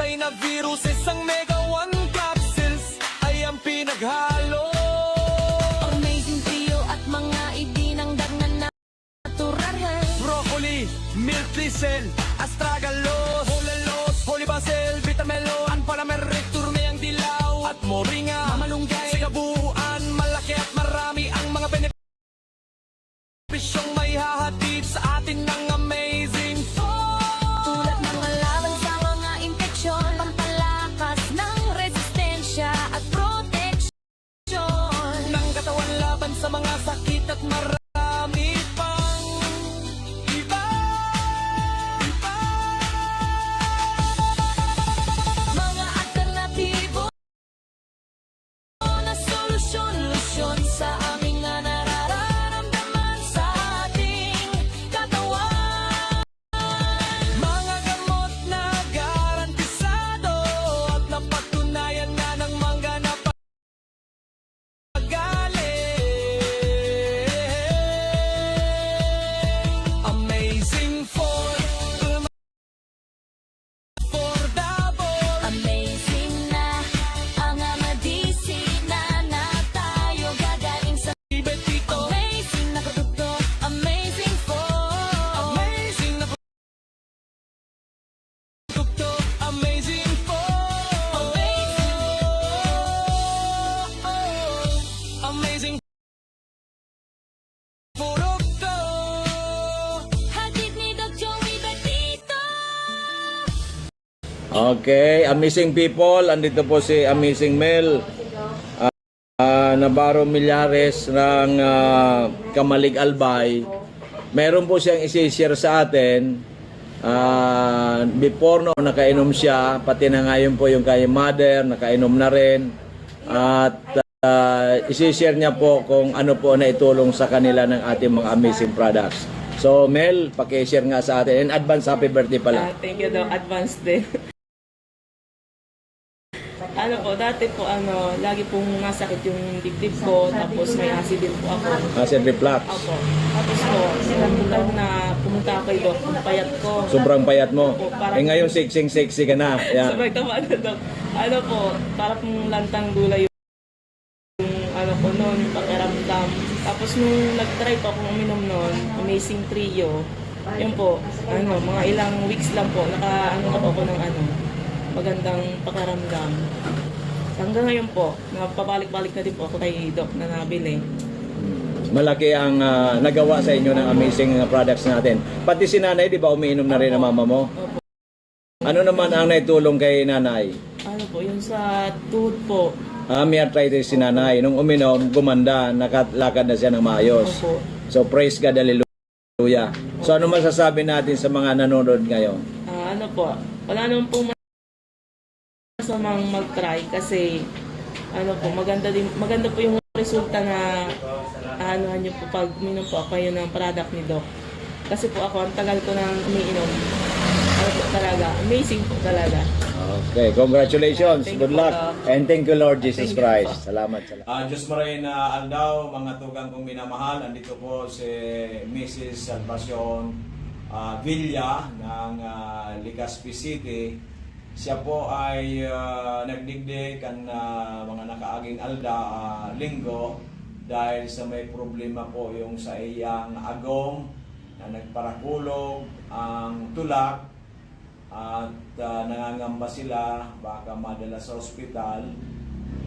patay na virus, isang Mega One capsules ay ang pinaghalo. Amazing Trio at mga idinangdag na natural. Broccoli, milk thistle, astragalus, hulalos, holy basil, vitamelon, palamerik, turme ang dilaw, at moringa, mamalunggay. Sa kabuuan, malaki at marami ang mga benepisyong may hahatid sa atin ng amazing food. Tulad ng laban sa mga infeksyon, pampalakas ng resistensya at proteksyon ng katawan laban sa mga sakit at marami pang iba. mga alternatibo na solusyon sa aming nararamdaman sa ating katawan. Mga gamot na garantisado at napatunayan na ng mga napagaling. Amazing for affordable. Amazing na ang medisina na tayo gagaling sa Betito, amazing na produkto. Amazing for amazing na produkto. Amazing for amazing produkto. hatid ni Doc Joey Betito. Okay, amazing people, andito po si Amazing Mel, Navarro Millares ng Kamalig Albay. Meron po siyang isi-share sa atin. Before no, nakainom siya, pati na ngayon po yung kay mother, nakainom na rin. At isi-share niya po kung ano po na itulong sa kanila ng ating mga amazing products. So Mel, paki-share nga sa atin. In advance, happy birthday pala. Thank you daw, advance din. Ano po, dati po lagi pong nasakit yung dibdib ko, tapos may acid din po ako. Acid reflux. Ako. Tapos po, pumunta ako kay Doc, ang payat ko. Sobrang payat mo. Opo, parang- Eh ngayon sexy ka na. Yeah. Sobrang tama na Doc. Ano po, para pong lantang gulay yung ko noon, yung pakiramdam. Tapos nung nag-try po akong uminom noon, Amazing Trio, yun po, mga ilang weeks lang po, na po ako ng magandang pakiramdam. Hanggang ngayon po, napabalik-balik na din po ako kay Doc na nabili. Malaki ang nagawa sa inyo ng amazing products natin. Pati si nanay, di ba umiinom na rin ang mama mo? Opo. Ano naman ang naitulong kay nanay? Ano po, yung sa tuhod po. May arthritis si nanay. Nung uminom, gumanda, nakalakad na siya ng maayos. Opo. So praise God, hallelujah. So ano masasabi natin sa mga nanonood ngayon? Ano po, wala naman pong masamang mag-try kasi maganda po yung resulta na nyo po pag uminom po ako yun ng product ni Doc. Kasi po ako, ang tagal ko nang umiinom. Po talaga, amazing po talaga. Okay, congratulations. Thank Good you luck. po. And thank you, Lord Jesus Thank you Christ. po. Salamat. Diyos maray na aldaw, mga tugang kong minamahal. Andito po si Mrs. Salvacion Villa ng Legazpi City. Siya po ay nagdigdig ang mga nakaaging linggo dahil sa may problema po yung sa iyang agong na nagparakulog ang tulak at nangangamba sila baka madala sa ospital.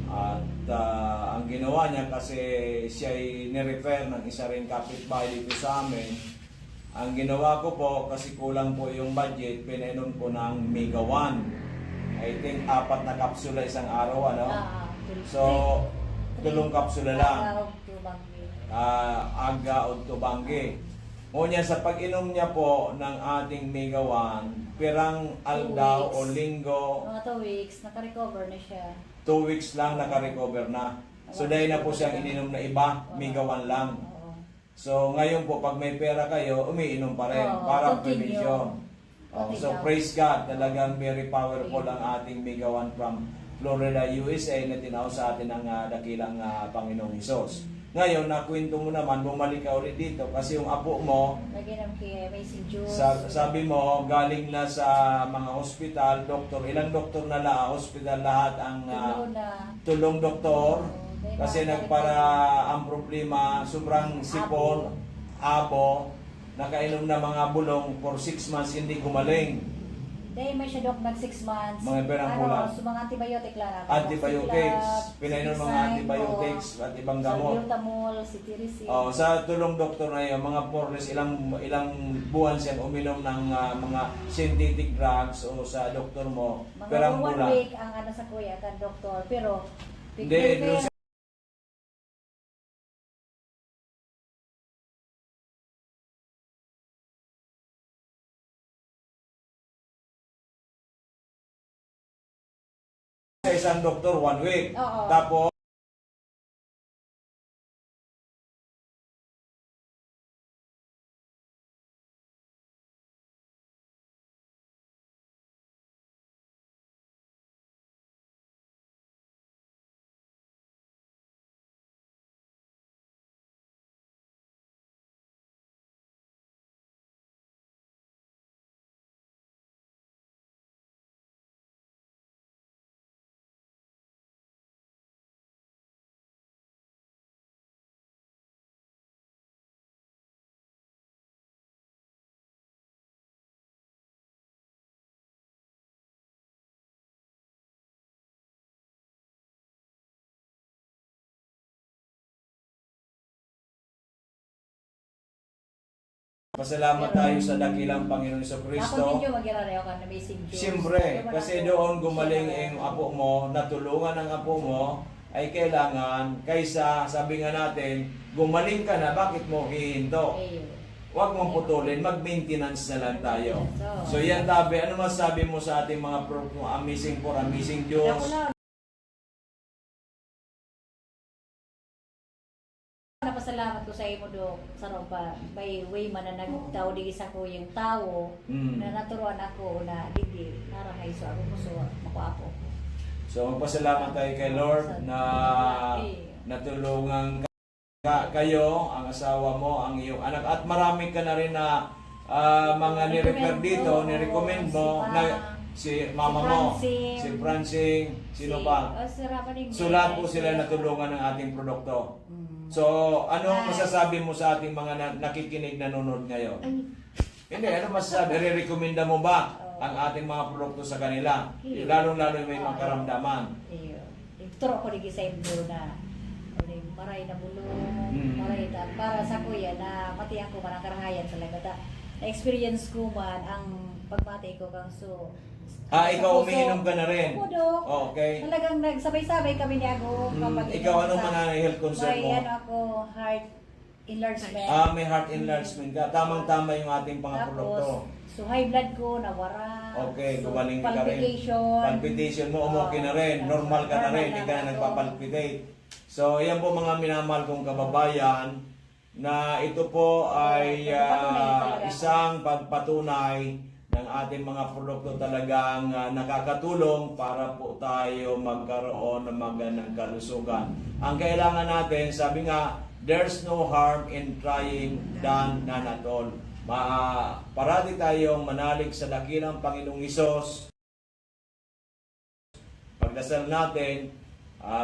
At ang ginawa niya kasi siya ay nirefer ng isa ring kapitbahay dito sa amin. Ang ginawa ko po kasi kulang po yung budget, pinainom ko ng Mega One. I think 4 na kapsula isang araw, So, 3 kapsula lang. Aga o tubanggi. Ngunyan sa pag-inom niya po ng ating Mega One, pirang aldaw o linggo, Mga 2 weeks, naka-recover na siya. 2 weeks lang naka-recover na. So dahil na po siyang ininom na iba, Mega One lang. Oo. So ngayon po, pag may pera kayo, umiinom pa rin. Oo, Parang continue. prevention. So praise God, talagang very powerful ang ating Mega One from Florida, USA na tinaw sa atin ng dakilang Panginoong Hesus. Ngayon, nakwento mo naman, bumalik ka ulit dito kasi yung apo mo, Lagyan ng kay Amazing Juice. sabi mo, galing na sa mga hospital, doktor, ilang doktor na hospital lahat ang Tulo na. tulong doktor. Oo, Kasi dahil nagpara ang problema, sobrang sipon, abo, nakainom na mga bulong for 6 months hindi gumaling. Dahil may siya dok nag 6 months. Mga perang kulang. So mga antibiotic lang. Antibiotics, pinainom mga antibiotics at ibang gamot. Salbutamol, cetirizine. Oh, sa tulong doktor na yun, mga porles, ilang buwan siyang uminom ng mga synthetic drugs o sa doktor mo, Mga perang 1 kulang. week ang ano sa kuya kan doktor. Pero Hindi, doon sa isang doktor 1 week. Oo. Tapos pasalamat tayo sa dakilang Panginoon Hesus Ako Kristo. medyo mag-irareo ka na Amazing Juice. Siyempre, Pero kasi ako, doon gumaling siya ang apo mo, natulungan ang apo mo, ay kailangan, kaysa sabi nga natin, gumaling ka na, bakit mo hihinto? Ayun. Huwag mong putulin, mag-maintenance na lang tayo. So yan tabi, ano masabi mo sa ating mga amazing for amazing Ako Diyos? na, napasalamat ko sa imo do sa pa may way man na nagtao di sa ko yung tao Mm. na naturuan ako na digi narahay so ako ko so makuapo ko. So magpasalamat tayo kay Lord na natulungan kayo, ang asawa mo, ang iyong anak, at marami ka na rin na mga ni-refer dito, ni-recommend mo na si mama mo, si Francine, sino pa? So lahat po sila natulungan ng ating produkto. So, ano masasabi mo sa ating mga nakikinig, nanonood ngayon? Hindi, ano masasabi? Re-recommenda mo ba ang ating mga produkto sa kanila? Lalo-lalo may mga karamdaman. Turo ko digi sa imo na maray na bulong, maray na para sa kuya na matiyan ko man ang karahayan talaga ta. Na-experience ko man ang pagmati ko kang so Ikaw umiinom ka na rin? Opo, Dok. Okay. Talagang nagsabay-sabay kami ni Ago. Ikaw anong mga health concern mo? May ano ako, heart enlargement. May heart enlargement ka. Tamang-tama yung ating mga produkto. So high blood ko, nawara. Okay, So, gumaling ka rin. Palpitation mo, okay na rin. Normal ka na rin, hindi ka na nagpapalpitate. So, yan po mga minamahal kong kababayan na ito po ay isang pagpatunay ng ating mga produkto talagang nakakatulong para po tayo magkaroon ng magandang kalusugan. Ang kailangan natin, sabi nga, there's no harm in trying than none at all. Parati tayong manalig sa dakilang Panginoong Hesus. Pagdasal natin,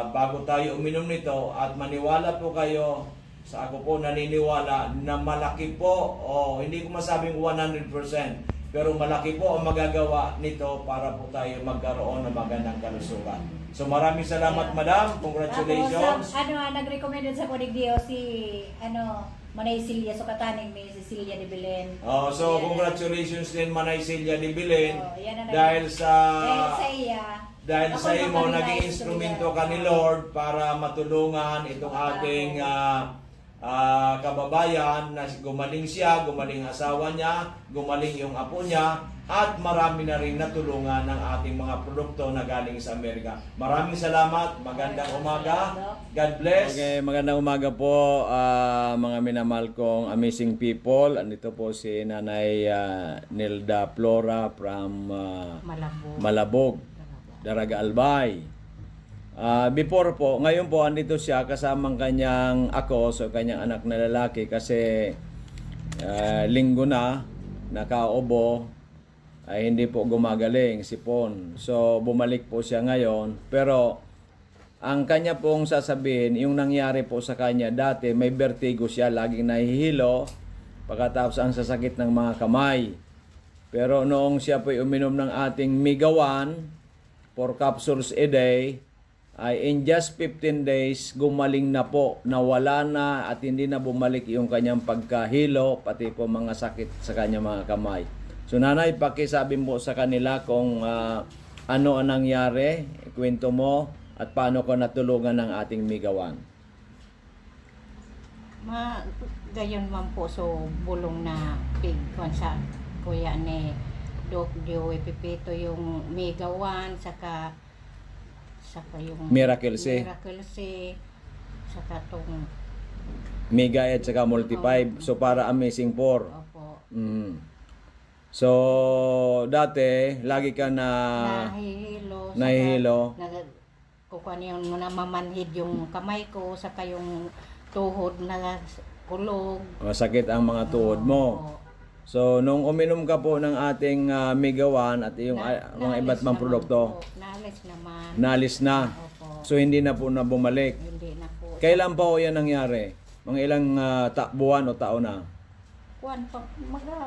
bago tayo uminom nito, at maniwala po kayo, sa ako po naniniwala na malaki po, hindi ko masabing 100%, pero malaki po ang magagawa nito para po tayo magkaroon ng magandang kalusugan. So maraming salamat, Madam. Congratulations. Tapos, nag-recommend sa Codigdio si Manay Silya, so kataning may Cecilia de Belen. So Yan. congratulations din, Manay Silya de Belen, Yan ang dahil sa iya. dahil Ako sa naman imo nila naging instrumento ka ni Lord para matulungan itong ating kababayan na gumaling siya, gumaling asawa niya, gumaling yung apo niya, at marami na rin natulungan ng ating mga produkto na galing sa Amerika. Maraming salamat, magandang umaga, God bless. Okay, magandang umaga po mga minamahal kong amazing people. Andito po si Nanay Nilda Flora from Malabog, Daraga Albay. Before po, ngayon po andito siya kasamang kanyang ako, so kanyang anak na lalaki kasi linggo na nakaubo ay hindi po gumagaling si Pon. So bumalik po siya ngayon, pero ang kanya pong sasabihin, yung nangyari po sa kanya dati, may vertigo siya, laging nahihilo, pagkatapos ang sasakit ng mga kamay. Pero noong siya po uminom ng ating Migawan, 4 capsules a day, ay in just 15 days, gumaling na po, nawala na at hindi na bumalik yung kanyang pagkahilo, pati po mga sakit sa kanyang mga kamay. So nanay, pakisabi mo sa kanila kung ano ang nangyari, kwento mo, at paano ko natulungan ng ating Migawan. Gayon man po so bulong na pig kon sa kuya ni Doc Joey Pipito yung Migawan saka yung Miracle C. Saka tong Mega at saka Multi 5. So para Amazing 4. opo So dati lagi ka na nahihilo. kukuha niyo na mamanhid yung kamay ko saka yung tuhod na kulog. Masakit ang mga tuhod mo. Opo. So nung uminom ka po ng ating Migawan at yung mga iba't ibang produkto, Naalis naman. nalis na. Opo. So hindi na po na bumalik. Hindi na po. Kailan pa po yan nangyari? Mga ilang buwan o taon na? Kuan pa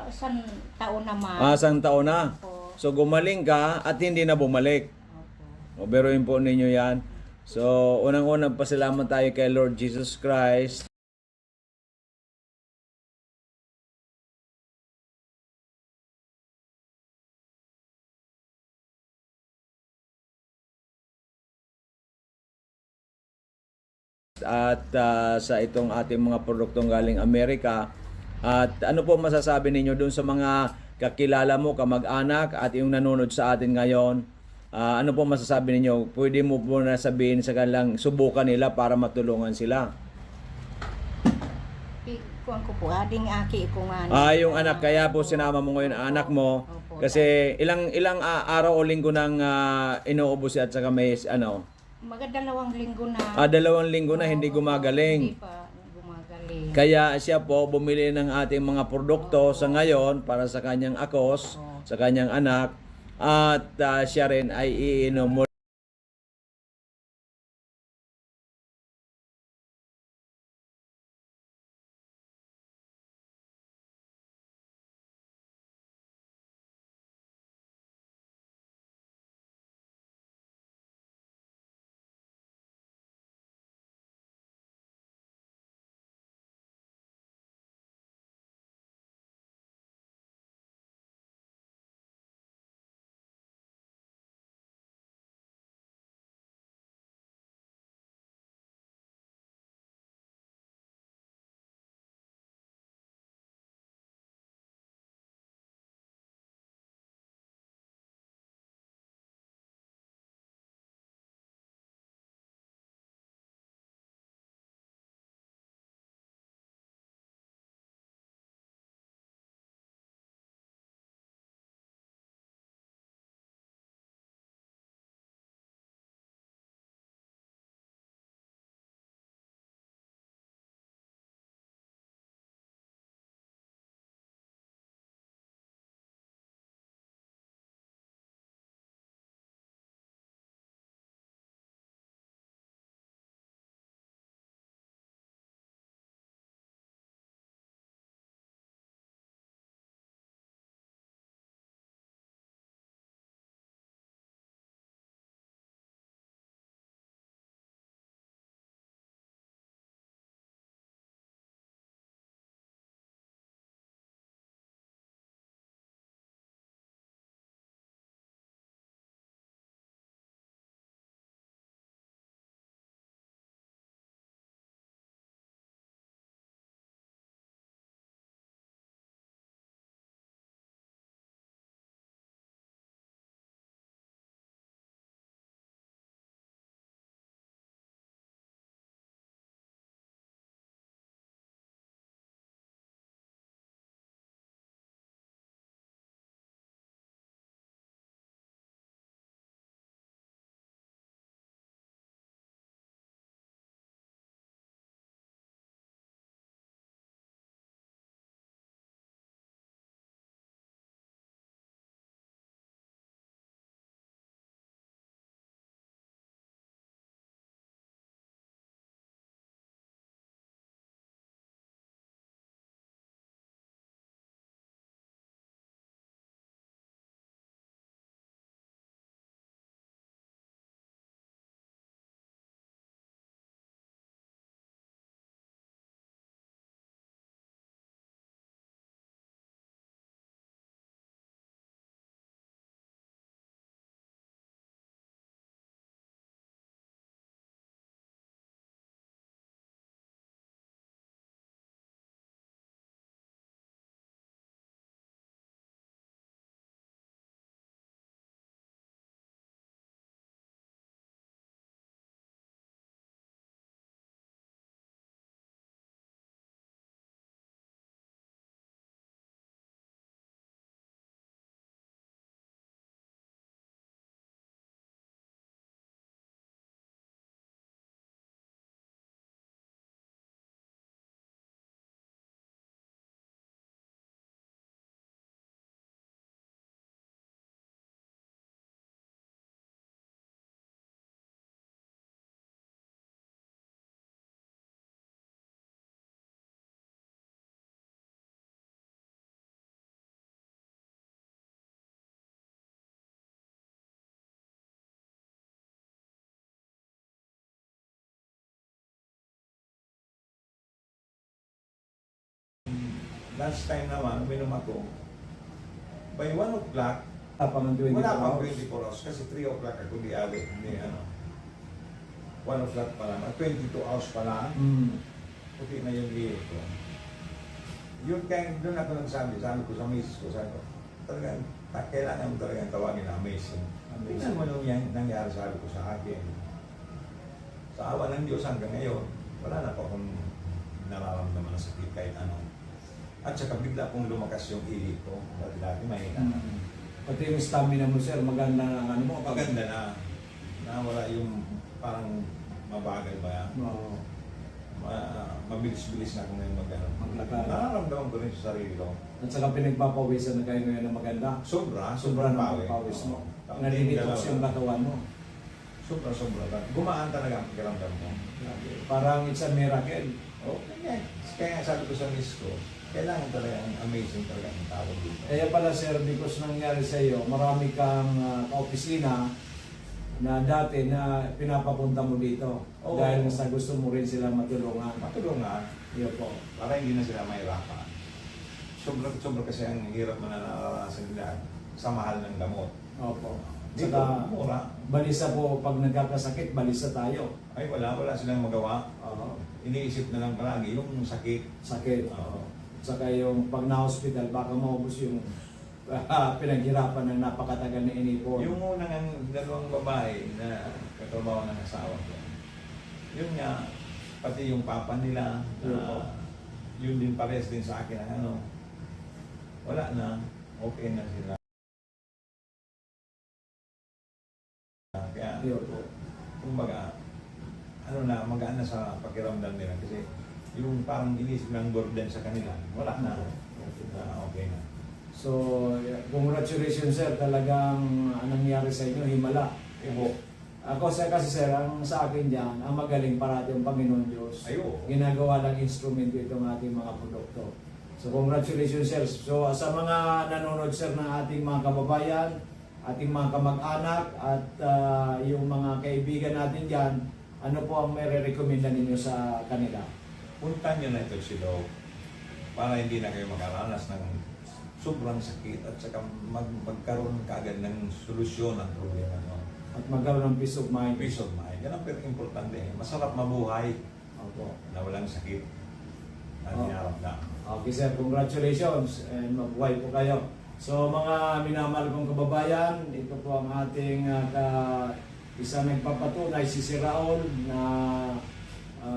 isang taon naman. Isang taon na. Opo. So gumaling ka at hindi na bumalik. Opo. O beruin po ninyo yan. So unang-unang pasalamat tayo kay Lord Jesus Christ. At sa itong ating mga produktong galing Amerika. At ano po masasabi ninyo dun sa mga kakilala mo, kamag-anak at yung nanonood sa atin ngayon? Ano po masasabi ninyo? Pwede mo po na sabihin sa kanilang subukan nila para matulungan sila. Kuan ko po ading aki ko nga. Yung anak, kaya po sinama mo ngayon ang anak mo. Opo. Kasi ilang araw o linggo nang inuubos siya at saka may Dalawang linggo na. 2 linggo na hindi gumagaling. Hindi pa gumagaling. Kaya siya po bumili ng ating mga produkto sa ngayon para sa kanyang akos, sa kanyang anak, at siya rin ay iinom Last time naman, uminom ako. By 1 o'clock, Pang 24 wala pang hours. 24 hours kasi 3 o'clock ako di awit. Hindi ano. 1 o'clock pa lang. 22 hours pa lang. Puti na yung liit ko. Yun kaya doon ako sabi ko sa misis ko, sabi ko, talagang, kailangan mo talagang tawagin na amazing. Tingnan mo yung nangyari sabi ko sa akin. Sa awa ng Diyos hanggang ngayon, wala na po akong nararamdaman na sakit kahit ano. At saka bigla kong lumakas yung ihip ko. Dati mahina na. Pati yung stamina mo, sir, maganda na ano mo. Maganda na. Nawala yung parang mabagal ba yan. Oo. Mabilis-bilis na ako ngayon Maglakad. Nararamdaman ko rin sa sarili ko. At saka pinagpapawisan na kayo ngayon na maganda. Sobra Sobrang pawi. pawis mo. Oo. Nalilitox yung katawan mo. Sobra. Gumaan talaga ang pakiramdam mo. Grabe. Parang it's a miracle. Oh, kaya sabi ko sa miss ko, kailangan talaga amazing talaga ang tawag dito. Kaya pala, sir, because nangyari sa iyo, marami kang kaopisina na dati na pinapapunta mo dito. Oo. Dahil sa gusto mo rin sila matulungan. Matulungan, Iyo po. para hindi na sila mahirapan. Sobra kasi ang hirap na nararanasan nila sa mahal ng gamot. Opo. Dito, Saka, mura. balisa po, pag nagkakasakit, balisa tayo. Ay, wala silang magawa. Oo. Iniisip na lang palagi yung sakit. Sakit. Oo. Saka yung pag na-hospital, baka maubos yung pinaghirapan ng napakatagal na inipon. Yung unang ang dalawang babae na katrabaho ng asawa ko, yun nga, pati yung papa nila, yun din pares din sa akin ang ano, wala na, okay na sila. Kaya, Iyo po. kumbaga, ano na, magaan na sa pakiramdam nila kasi yung parang inisip ng burden sa kanila, wala na. Okay na. So, congratulations, sir. Talagang nangyari sa inyo, himala. Ibo. Ako kasi sir, ang sa akin dyan, ang magaling parati ang Panginoon Diyos. Ayo. Ginagawa lang instrumento itong ating mga produkto. So congratulations, sir. So sa mga nanonood, sir, ng ating mga kababayan, ating mga kamag-anak, at yung mga kaibigan natin dyan, ano po ang may re-recommenda ninyo sa kanila? Punta nyo na ito si Doc para hindi na kayo makaranas ng sobrang sakit at saka magkaroon kaagad ng solusyon ng problema nyo. At magkaroon ng peace of mind. Peace of mind. Yan ang pero importante. Masarap mabuhay Opo. na walang sakit na Oh. dinaramdam. Okay, sir, congratulations and mabuhay po kayo. So mga minamahal kong kababayan, ito po ang ating isang nagpapatunay, si Sir Raul, na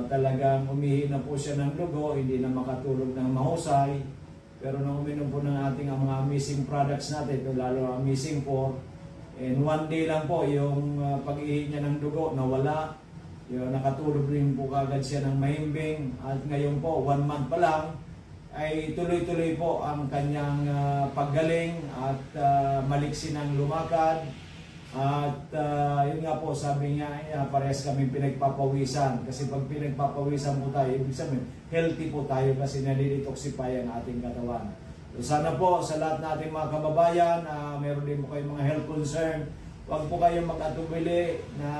talagang umihi na po siya ng dugo, hindi na makatulog ng mahusay. Pero nung uminom po ng ating mga amazing products natin, ito lalo ang amazing 4, and one day lang po yung pag-ihi niya ng dugo nawala. Yung nakatulog rin po kagad siya ng mahimbing, at ngayon po 1 month pa lang ay tuloy-tuloy po ang kanyang paggaling at maliksi ng lumakad. At yun nga po, sabi niya, parehas kami pinagpapawisan. Kasi pag pinagpapawisan po tayo, ibig sabihin, healthy po tayo kasi nalidetoxify ang ating katawan. So sana po sa lahat nating mga kababayan, meron din po kayong mga health concern, huwag po kayong mag-atubili na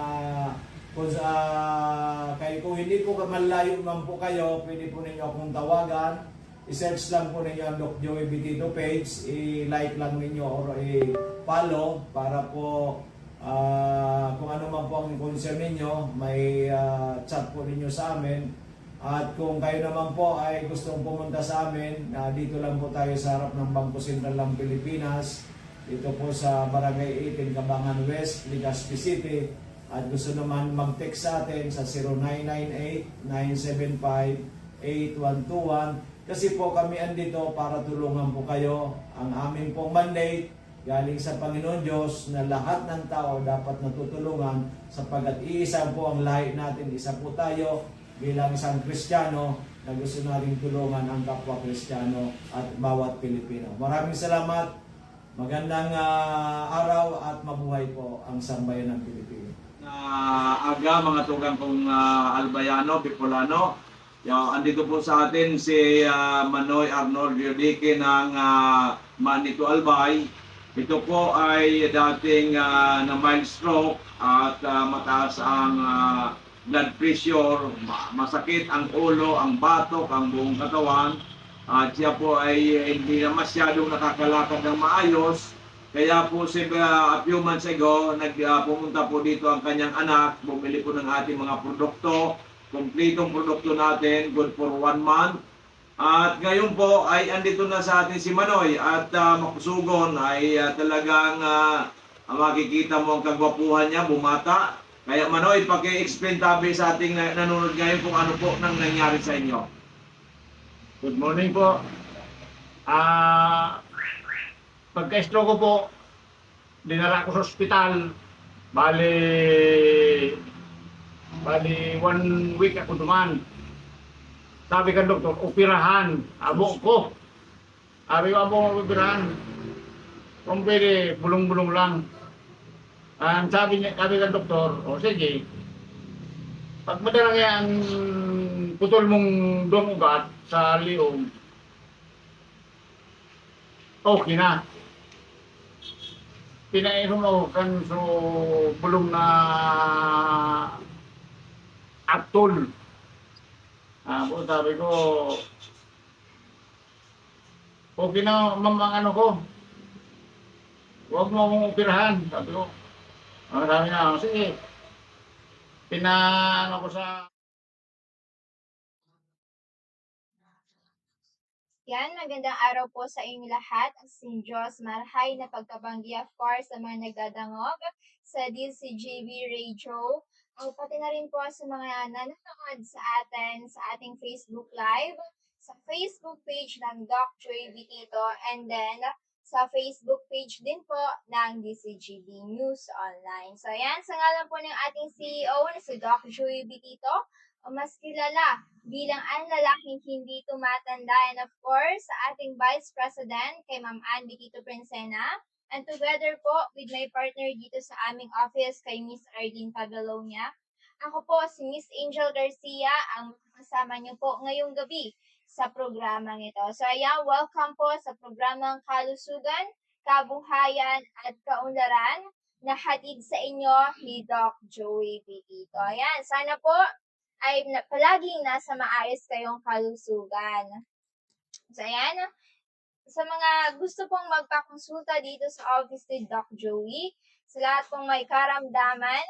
kung hindi po malayo man po kayo, pwede po ninyo akong tawagan. I-search lang po ninyo ang Doc Joey Bitito page, i-like lang ninyo or i-follow para po kung ano man po ang concern ninyo, may chat po ninyo sa amin. At kung kayo naman po ay gustong pumunta sa amin, dito lang po tayo sa harap ng Bangko Sentral ng Pilipinas, dito po sa Barangay 18, Cabangan West, Legazpi City. At gusto naman mag-text sa atin sa 0998-975-8121. Kasi po kami andito para tulungan po kayo. Ang aming pong mandate galing sa Panginoon Diyos na lahat ng tao dapat natutulungan sapagkat iisa po ang lahi natin. Isa po tayo bilang isang Kristiyano na gusto nating tulungan ang kapwa Kristiyano at bawat Pilipino. Maraming salamat. Magandang araw at mabuhay po ang sambayan ng Pilipino. Aga mga tugang kong Albayano, Bicolano. Andito po sa atin si Manoy Arnold Yodike ng Manito Albay. Ito po ay dating na mild stroke at mataas ang blood pressure, masakit ang ulo, ang batok, ang buong katawan. at siya po ay hindi na masyadong nakakalakad ng maayos. Kaya po a few months ago, pumunta po dito ang kanyang anak, bumili po ng ating mga produkto, kompletong produkto natin, good for 1 month. At ngayon po ay andito na sa atin si Manoy at makusugon ay talagang makikita mo ang kagwapuhan niya, bumata. Kaya Manoy, paki-explain tabi sa ating nanonood ngayon kung ano po nang nangyari sa inyo. Good morning po. Pagka-stroke ko po, dinala ko sa ospital. Bali 1 week ako duman. Sabi ka doktor, operahan. Abo ko. Sabi ko, abo operahan. Kung pwede, bulong-bulong lang. Sabi ka doktor, o sige, pag madala kaya ang putol mong doong ugat sa liog, okay na. Pinainom ako kan so bulong na Aptol. Sabi ko, okay na mamang ano ko. Huwag mo akong operahan. Sabi ko, sabi na, sige. Pinaano ko sa... Yan, magandang araw po sa inyo lahat. Ang St. Diyos marhay na pagkabanggi, of course, sa mga nagdadangog sa DCGV Radio. O pati na rin po sa mga nanonood sa atin sa ating Facebook Live, sa Facebook page ng Doc Joy Bitito, and then sa Facebook page din po ng DCGV News Online. So yan, sa ngalan po ng ating CEO na si Doc Joy Bitito, o mas kilala bilang ang lalaking hindi tumatanda, and of course, sa ating Vice President kay Ma'am Ann Bitito Princena, and together po with my partner dito sa aming office kay Miss Arlene Pavalonia. Ako po si Miss Angel Garcia, ang kasama niyo po ngayong gabi sa programang ito. So ayan, welcome po sa programang Kalusugan, Kabuhayan at Kaunlaran na hatid sa inyo ni Doc Joey Bitito. Ayan, sana po ay palaging nasa maayos kayong kalusugan. So ayan, sa mga gusto pong magpakonsulta dito sa office ni Doc Joey, sa lahat pong may karamdaman,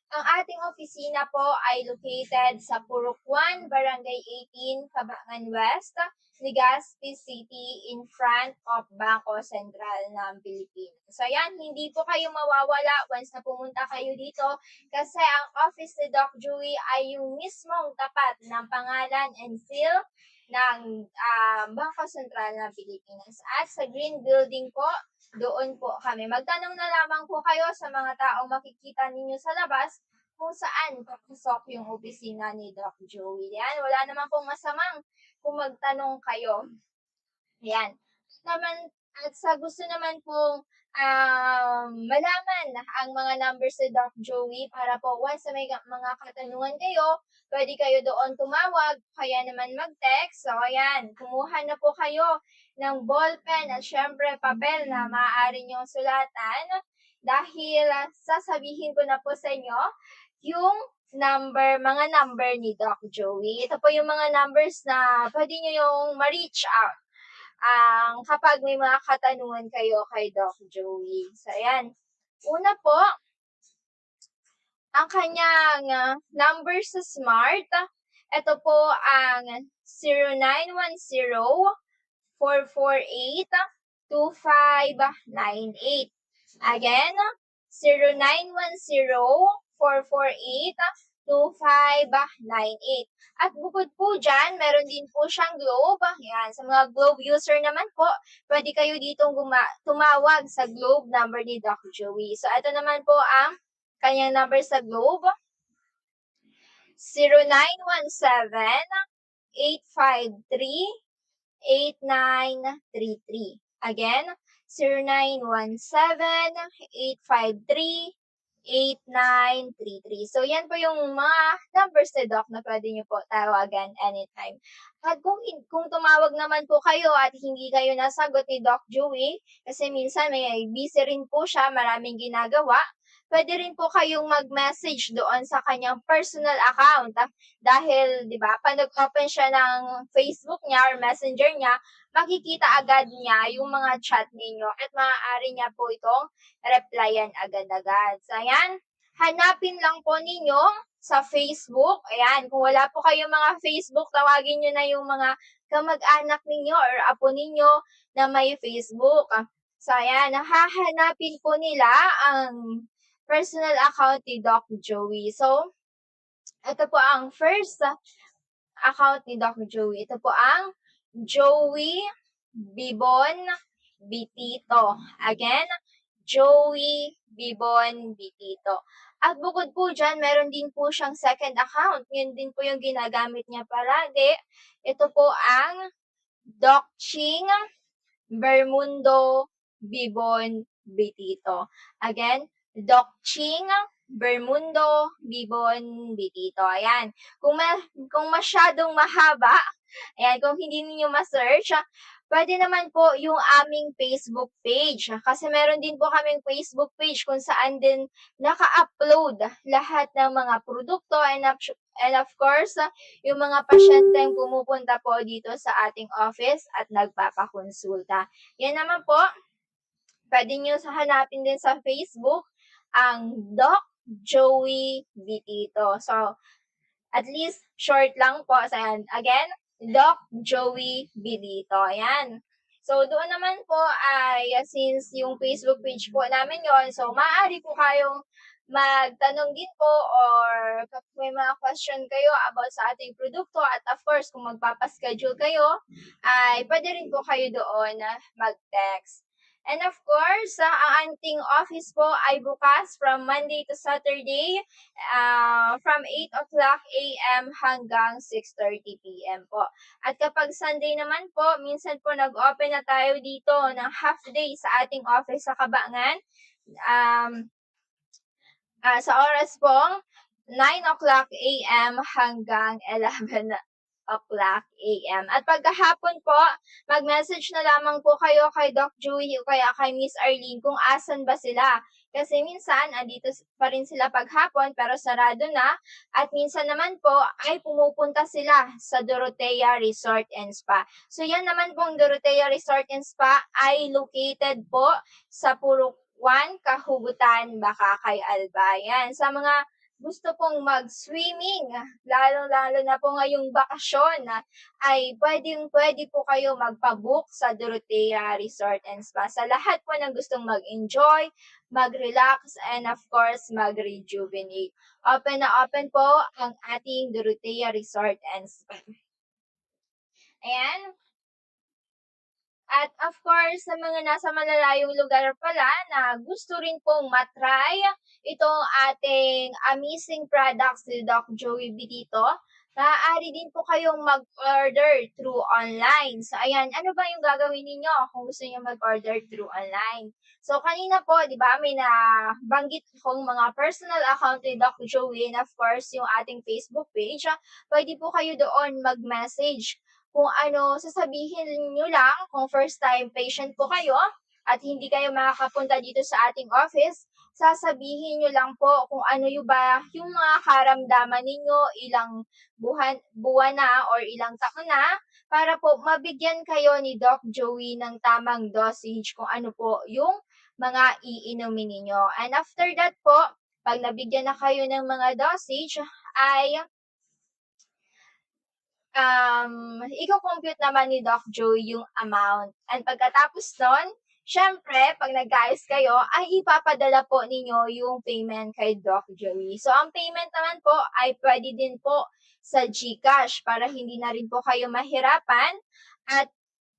ang ating opisina po ay located sa Purok 1, Barangay 18, Cabangan West, Legazpi City, in front of Bangko Sentral ng Pilipinas. So ayan, hindi po kayo mawawala once na pumunta kayo dito kasi ang office ni Doc Joey ay yung mismong tapat ng pangalan and seal ng Bangko Sentral ng Pilipinas. At sa Green Building po, doon po kami. Magtanong na lamang po kayo sa mga taong makikita ninyo sa labas kung saan papasok yung opisina ni Doc Joey. Yan, wala naman pong masamang kung magtanong kayo. Yan. At sa gusto naman pong malaman ang mga numbers ni Doc Joey para po once na may mga katanungan kayo, pwede kayo doon tumawag, kaya naman mag-text. So ayan, kumuha na po kayo ng ballpen at syempre papel na maaari niyong sulatan dahil sasabihin ko na po sa inyo yung mga number ni Doc Joey. Ito po yung mga numbers na pwede niyo yung ma-reach out kapag may mga katanungan kayo kay Doc Joey. So, ayan. Una po, ang kanyang number sa Smart. Ito po ang 0910-448-2598. Again, 0910-448-2598. At bukod po dyan, meron din po siyang Globe. Yan, sa mga Globe user naman po, pwede kayo ditong tumawag sa Globe number ni Doc Joey. So, ito naman po ang kanyang number sa Globe. 0917-853-8933. Again, 0917-853-8933. So, yan po yung mga numbers ni Doc na pwede nyo po tawagan anytime. At kung tumawag naman po kayo at hindi kayo nasagot ni Doc Joey, kasi minsan may busy rin po siya, maraming ginagawa, pwede rin po kayong mag-message doon sa kanyang personal account. Dahil, di ba, pag nag-open siya ng Facebook niya or Messenger niya, makikita agad niya yung mga chat ninyo at maaari niya po itong replyan agad-agad. So, ayan, hanapin lang po ninyo sa Facebook. Ayan, kung wala po kayong mga Facebook, tawagin nyo na yung mga kamag-anak ninyo or apo ninyo na may Facebook. So, ayan, hahanapin po nila ang personal account ni Doc Joey. So, ito po ang first account ni Doc Joey. Ito po ang Joey Bibon Bitito. Again, Joey Bibon Bitito. At bukod po dyan, meron din po siyang second account. Yun din po yung ginagamit niya palagi. Ito po ang Doc Ching Bermundo Bibon Bitito. Again, Doc Ching Bermundo Bibon Bitito. Ayan. Kung masyadong mahaba, ayan, kung hindi niyo ma-search, pwede naman po yung aming Facebook page. Kasi meron din po kaming Facebook page kung saan din naka-upload lahat ng mga produkto and of course, yung mga pasyenteng pumupunta po dito sa ating office at nagpapakonsulta. Yan naman po, pwede nyo hanapin din sa Facebook ang Doc Joey Bitito. So, at least short lang po. So, ayan. Again, Doc Joey Bitito. Ayan. So, doon naman po ay since yung Facebook page po namin yon, so maaari po kayong magtanong din po or kung may mga question kayo about sa ating produkto at of course kung magpapaschedule kayo ay pwede rin po kayo doon mag-text. And of course, ang ating office po ay bukas from Monday to Saturday from 8 o'clock a.m. hanggang 6:30 p.m. po. At kapag Sunday naman po, minsan po nag-open na tayo dito ng half day sa ating office sa Kabangan. Sa oras pong 9 o'clock a.m. hanggang 11 o'clock a.m. At pagkahapon po, mag-message na lamang po kayo kay Doc Joey o kaya kay Miss Arlene kung asan ba sila. Kasi minsan, andito pa rin sila paghapon pero sarado na. At minsan naman po, ay pumupunta sila sa Dorotea Resort and Spa. So yan naman pong Dorotea Resort and Spa ay located po sa Purok 1, Kahugutan, Bakakay, Albayan. Sa mga gusto pong mag-swimming, lalo-lalo na po ngayong bakasyon, ay pwede po kayo magpabook sa Dorotea Resort and Spa. Sa lahat po ng gustong mag-enjoy, mag-relax, and of course, mag-rejuvenate. Open na open po ang ating Dorotea Resort and Spa. Ayan. At of course, sa mga nasa malalayong lugar pala na gusto rin pong matry itong ating amazing products ni Doc Joey Bitito, maaari din po kayong mag-order through online. So, ayan, ano ba yung gagawin ninyo kung gusto niyo mag-order through online? So, kanina po, di ba, may nabanggit kong mga personal account ni Doc Joey and of course, yung ating Facebook page. Pwede po kayo doon mag-message kung ano, sasabihin nyo lang kung first time patient po kayo at hindi kayo makakapunta dito sa ating office, sasabihin nyo lang po kung ano yung mga karamdaman ninyo, ilang buwan na or ilang taon na, para po mabigyan kayo ni Doc Joey ng tamang dosage kung ano po yung mga iinumin ninyo. And after that po, pag nabigyan na kayo ng mga dosage, ay i-compute naman ni Doc Joey yung amount. And pagkatapos nun, syempre, pag nag-ayos kayo, ay ipapadala po ninyo yung payment kay Doc Joey. So, ang payment naman po ay pwede din po sa GCash para hindi na rin po kayo mahirapan. At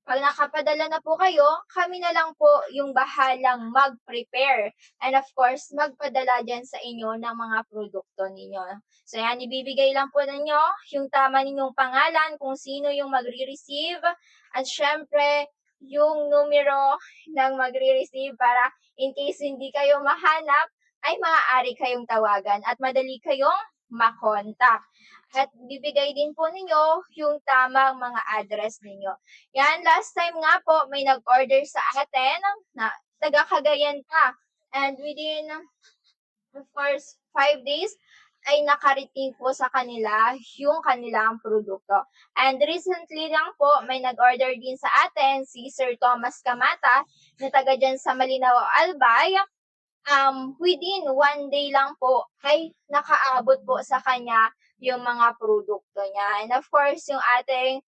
pag nakapadala na po kayo, kami na lang po yung bahalang mag-prepare. And of course, magpadala dyan sa inyo ng mga produkto ninyo. So yan, ibibigay lang po ninyo yung tama ninyong pangalan, kung sino yung magre-receive. At syempre, yung numero ng magre-receive para in case hindi kayo mahanap, ay maaari kayong tawagan at madali kayong makontak. At bibigay din po ninyo yung tamang mga address ninyo. Yan, last time nga po, may nag-order sa atin na taga Cagayan pa. And within of course, 5 days ay nakarating po sa kanila yung kanilang produkto. And recently lang po, may nag-order din sa atin si Sir Thomas Camata na taga dyan sa Malinaw, Albay. Within 1 day lang po ay nakaabot po sa kanya yung mga produkto niya. And of course, yung ating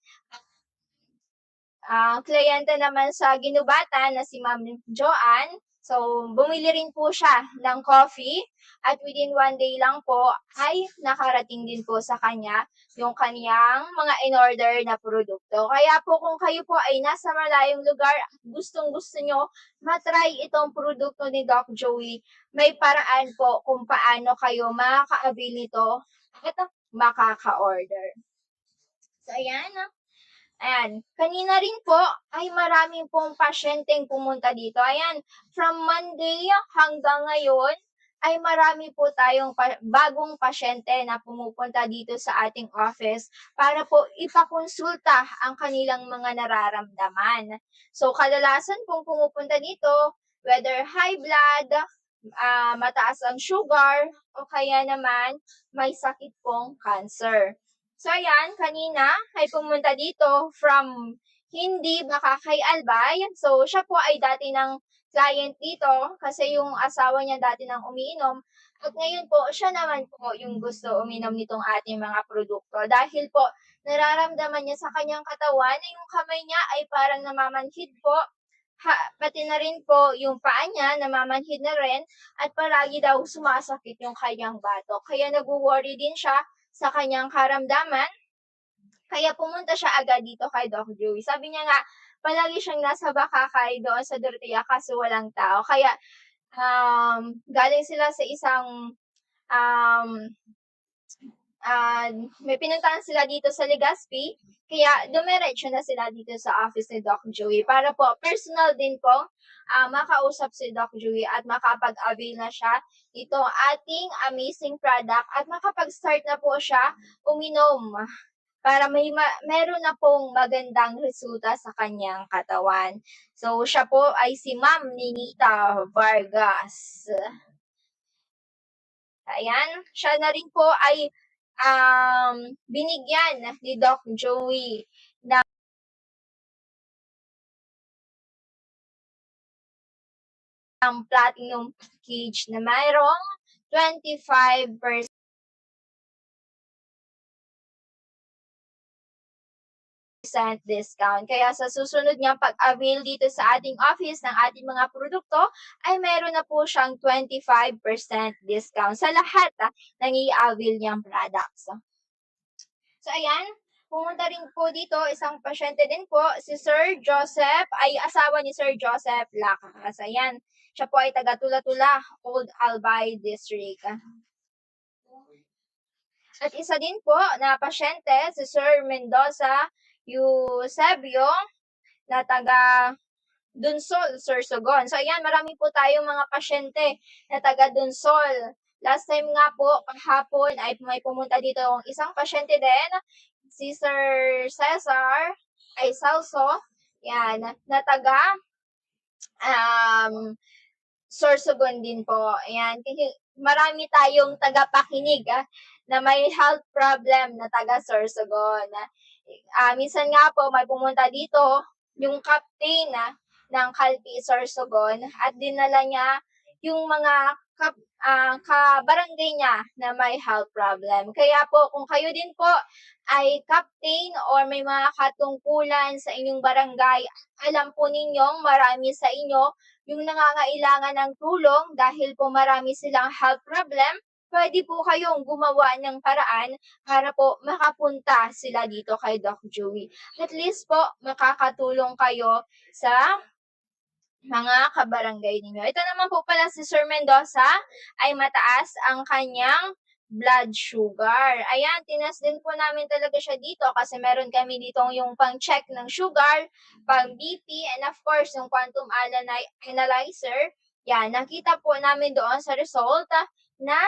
kliyente naman sa ginubatan na si Ma'am Joanne. So, bumili rin po siya ng coffee at within 1 day lang po ay nakarating din po sa kanya yung kaniyang mga in-order na produkto. Kaya po kung kayo po ay nasa malayong lugar at gustong-gusto nyo matry itong produkto ni Doc Joey, may paraan po kung paano kayo makaka-avail nito at makaka-order. So, ayan. Ayan, kanina rin po ay maraming pong pasyenteng pumunta dito. Ayan, from Monday hanggang ngayon ay marami po tayong bagong pasyente na pumupunta dito sa ating office para po ipakonsulta ang kanilang mga nararamdaman. So, kadalasan pong pumupunta dito, whether high blood, mataas ang sugar, o kaya naman may sakit pong cancer. So, ayan, kanina ay pumunta dito from Hindi, Bakakay, Albay. So, siya po ay dati ng client dito kasi yung asawa niya dati nang umiinom. At ngayon po, siya naman po yung gusto uminom nitong ating mga produkto. Dahil po, nararamdaman niya sa kanyang katawan na yung kamay niya ay parang namamanhid po. Pati na rin po yung paa niya, namamanhid na rin. At palagi daw sumasakit yung kanyang batok. Kaya nag-worry din siya sa kanyang karamdaman. Kaya pumunta siya agad dito kay Doc Joey. Sabi niya nga, palagi siyang nasa Bakakay doon sa Dorotea kaso walang tao. Kaya galing sila sa isang may pinuntahan sila dito sa Legazpi. Kaya dumiretso na sila dito sa office ni Doc Joey para po personal din po makausap si Doc Joey at makapag-avail na siya itong ating amazing product at makapag-start na po siya uminom para meron na pong magandang resulta sa kanyang katawan. So, siya po ay si Ma'am Ninita Vargas. Ayan, siya na rin po ay binigyan ni Doc Joey ng platinum package na mayroong 25% discount. Kaya sa susunod niyang pag-avail dito sa ating office ng ating mga produkto, ay meron na po siyang 25% discount sa lahat ng i-avail niyang products. So, ayan. Pumunta rin po dito, isang pasyente din po, si Sir Joseph, ay asawa ni Sir Joseph Lakas. Ayan. Siya po ay taga Tula-Tula, Old Albay District. At isa din po na pasyente, si Sir Mendoza Eusebio, na taga Dunsol, Sorsogon. So, ayan, marami po tayong mga pasyente na taga Dunsol. Last time nga po, kahapon, ay may pumunta dito ang isang pasyente din, si Sir Cesar, ay Salso, yan, na taga Sorsogon din po. Ayan, marami tayong tagapakinig na may health problem na taga Sorsogon. Minsan nga po may pumunta dito yung captain ng Calpi Sorsogon at dinala niya yung mga kabarangay niya na may health problem. Kaya po kung kayo din po ay captain or may mga katungkulan sa inyong barangay, alam po ninyong marami sa inyo yung nangangailangan ng tulong dahil po marami silang health problem, pwede po kayong gumawa ng paraan para po makapunta sila dito kay Doc Joey. At least po, makakatulong kayo sa mga kabarangay ninyo. Ito naman po pala si Sir Mendoza ay mataas ang kanyang blood sugar. Ayan, tinas din po namin talaga siya dito kasi meron kami dito yung pang-check ng sugar, pang-BP, and of course, yung quantum analyzer. Yan, nakita po namin doon sa result na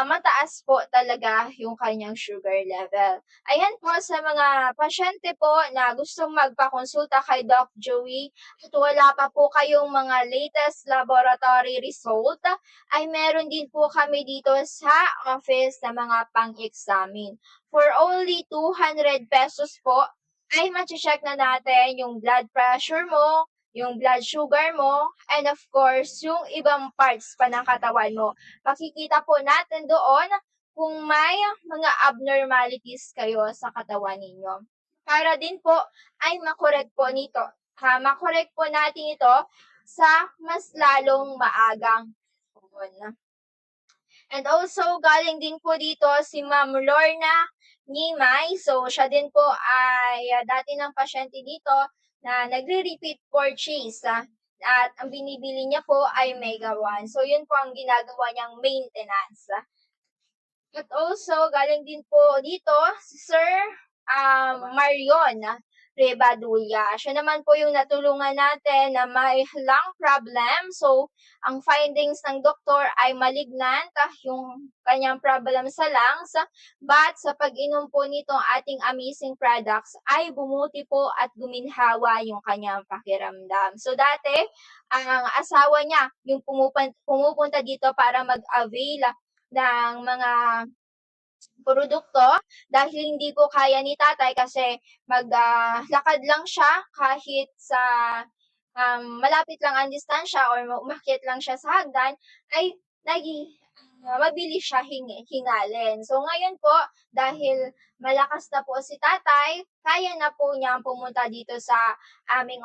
mataas po talaga yung kanyang sugar level. Ayan po sa mga pasyente po na gustong magpakonsulta kay Doc Joey at wala pa po kayong mga latest laboratory result, ay meron din po kami dito sa office na mga pang-examine. For only 200 pesos po, ay machi-check na natin yung blood pressure mo, yung blood sugar mo, and of course, yung ibang parts pa ng katawan mo. Makikita po natin doon kung may mga abnormalities kayo sa katawan ninyo. Para din po ay makorek po nito. Makorek po natin ito sa mas lalong maagang panahon. And also, galing din po dito si Ma'am Lorna Nimay. So, siya din po ay dati ng pasyente dito na nagre-repeat purchase. At ang binibili niya po ay Mega 1. So, yun po ang ginagawa niyang maintenance. At also, galing din po dito si Sir Marion Rebadulla. Siya naman po yung natulungan natin na may lung problem. So, ang findings ng doktor ay malignant yung kanyang problem sa lungs. But sa pag-inom po nitong ating amazing products ay bumuti po at guminhawa yung kanyang pakiramdam. So, dati, ang asawa niya yung pumupunta dito para mag-avail ng mga produkto dahil hindi po kaya ni tatay kasi maglakad lang siya kahit sa malapit lang ang distansya or umakyat lang siya sa hagdan ay mabilis siya hingalin. So ngayon po, dahil malakas na po si tatay, kaya na po niyang pumunta dito sa aming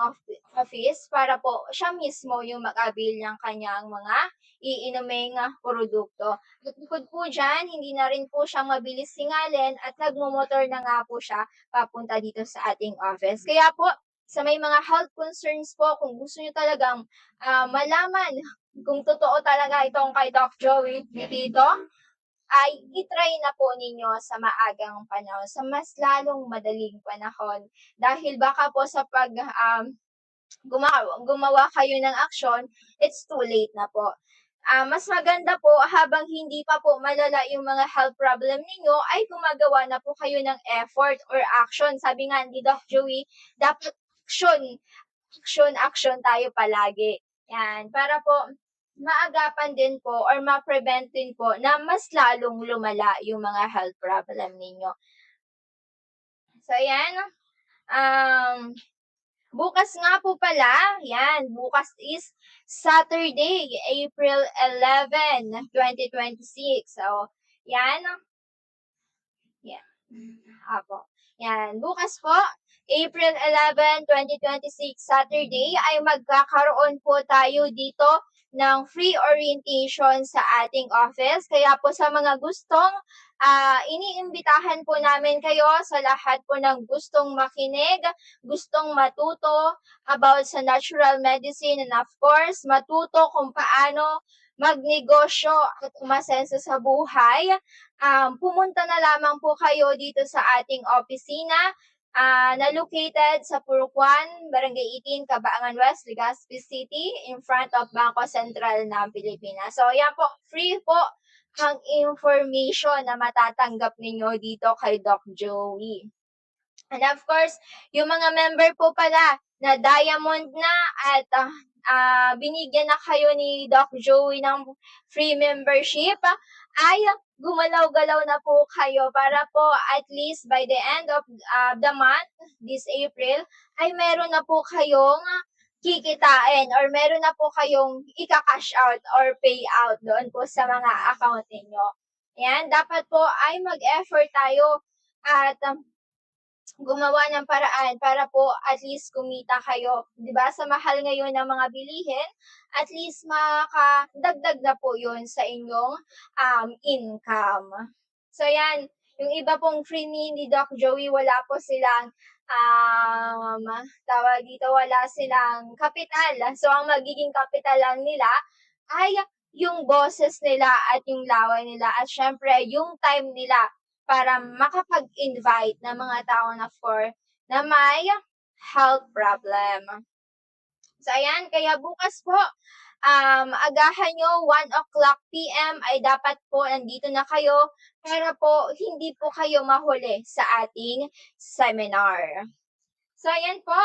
office para po siya mismo yung mag-avail ng kanyang mga iinuming produkto. At bukod po dyan, hindi na rin po siya mabilis singalin at nagmumotor na nga po siya papunta dito sa ating office. Kaya po, sa may mga health concerns po, kung gusto nyo talagang malaman kung totoo talaga itong kay Doc Joey dito, ay itry na po ninyo sa maagang panahon, sa mas lalong madaling panahon. Dahil baka po sa pag gumawa kayo ng aksyon, it's too late na po. Mas maganda po habang hindi pa po malala yung mga health problem ninyo ay gumagawa na po kayo ng effort or action. Sabi nga ni Doc Joey, dapat action tayo palagi. Yan, para po maagapan din po or ma-prevent din po na mas lalong lumala yung mga health problem ninyo. So, yan. Bukas nga po pala, yan, bukas is Saturday, April 11, 2026. So, yan. Yan. Apo. Yan, bukas po, April 11, 2026, Saturday, ay magkakaroon po tayo dito ng free orientation sa ating office. Kaya po sa mga gustong, iniimbitahan po namin kayo sa lahat po ng gustong makinig, gustong matuto about sa natural medicine and of course, matuto kung paano magnegosyo at umasenso sa buhay. Pumunta na lamang po kayo dito sa ating opisina na located sa Purukwan, Barangay 18, Cabaangan West, Legazpi City, in front of Bangko Sentral ng Pilipinas. So, yan po, free po ang information na matatanggap ninyo dito kay Doc Joey. And of course, yung mga member po pala na Diamond na at binigyan na kayo ni Doc Joey ng free membership, ay gumalaw-galaw na po kayo para po at least by the end of the month, this April, ay meron na po kayong kikitain or meron na po kayong ika-cash out or pay out doon po sa mga account ninyo. Yan, dapat po ay mag-effort tayo at gumawa ng paraan para po at least kumita kayo. 'Di ba? Sa mahal ngayon ng mga bilihin, at least makadagdag na po 'yon sa inyong income. So yan, yung iba pong free ni Doc Joey, wala po silang tawag dito, wala silang kapital. So ang magiging kapital lang nila ay yung boses nila at yung laway nila at syempre yung time nila para makapag-invite ng mga tao na may health problem. So, So, ayan, kaya bukas po, agahan nyo, 1 o'clock PM ay dapat po nandito na kayo para po hindi po kayo mahuli sa ating seminar. So, ayan po,